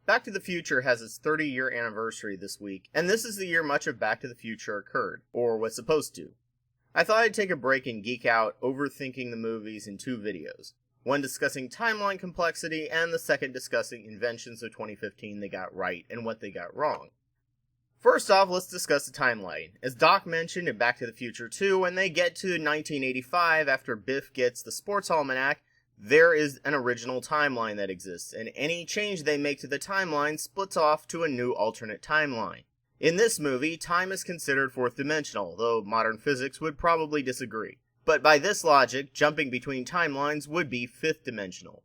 Back to the Future has its 30-year anniversary this week, and this is the year much of Back to the Future occurred, or was supposed to. I thought I'd take a break and geek out overthinking the movies in 2 videos, one discussing timeline complexity and the second discussing inventions of 2015 they got right and what they got wrong. First off, let's discuss the timeline. As Doc mentioned in Back to the Future 2, when they get to 1985 after Biff gets the sports almanac, there is an original timeline that exists, and any change they make to the timeline splits off to a new alternate timeline. In this movie, time is considered fourth dimensional, though modern physics would probably disagree. But by this logic, jumping between timelines would be fifth dimensional.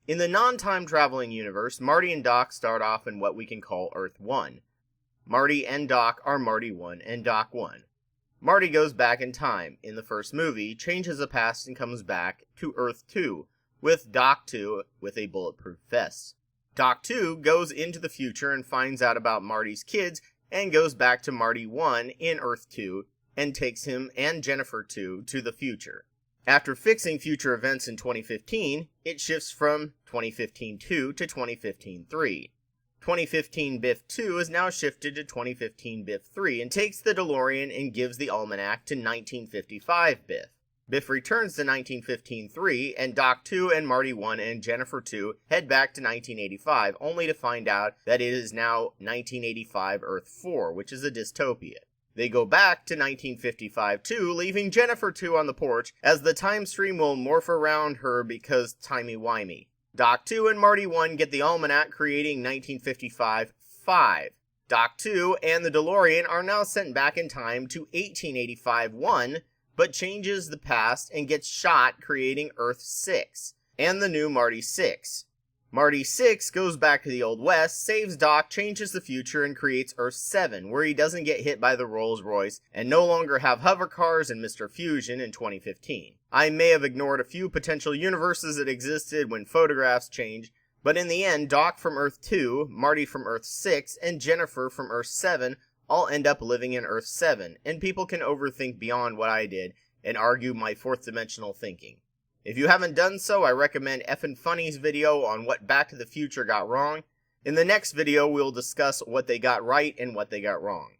In the non-time traveling universe, Marty and Doc start off in what we can call Earth 1. Marty and Doc are Marty 1 and Doc 1. Marty goes back in time, in the first movie, changes the past and comes back to Earth 2, with Doc 2 with a bulletproof vest. Doc 2 goes into the future and finds out about Marty's kids and goes back to Marty 1 in Earth 2 and takes him and Jennifer 2 to the future. After fixing future events in 2015, it shifts from 2015-2 to 2015-3. 2015 Biff 2 is now shifted to 2015 Biff 3 and takes the DeLorean and gives the almanac to 1955 Biff. Biff returns to 1915-3, and Doc 2 and Marty 1 and Jennifer 2 head back to 1985, only to find out that it is now 1985 Earth 4, which is a dystopia. They go back to 1955-2, leaving Jennifer 2 on the porch, as the time stream will morph around her because timey-wimey. Doc 2 and Marty 1 get the almanac, creating 1955-5. Doc 2 and the DeLorean are now sent back in time to 1885-1, but changes the past and gets shot, creating Earth 6, and the new Marty 6. Marty 6 goes back to the Old West, saves Doc, changes the future, and creates Earth 7, where he doesn't get hit by the Rolls Royce and no longer have hover cars and Mr. Fusion in 2015. I may have ignored a few potential universes that existed when photographs changed, but in the end, Doc from Earth 2, Marty from Earth 6, and Jennifer from Earth 7 all end up living in Earth 7, and people can overthink beyond what I did and argue my fourth dimensional thinking. If you haven't done so, I recommend Effinfunny's video on what Back to the Future got wrong. In the next video, we'll discuss what they got right and what they got wrong.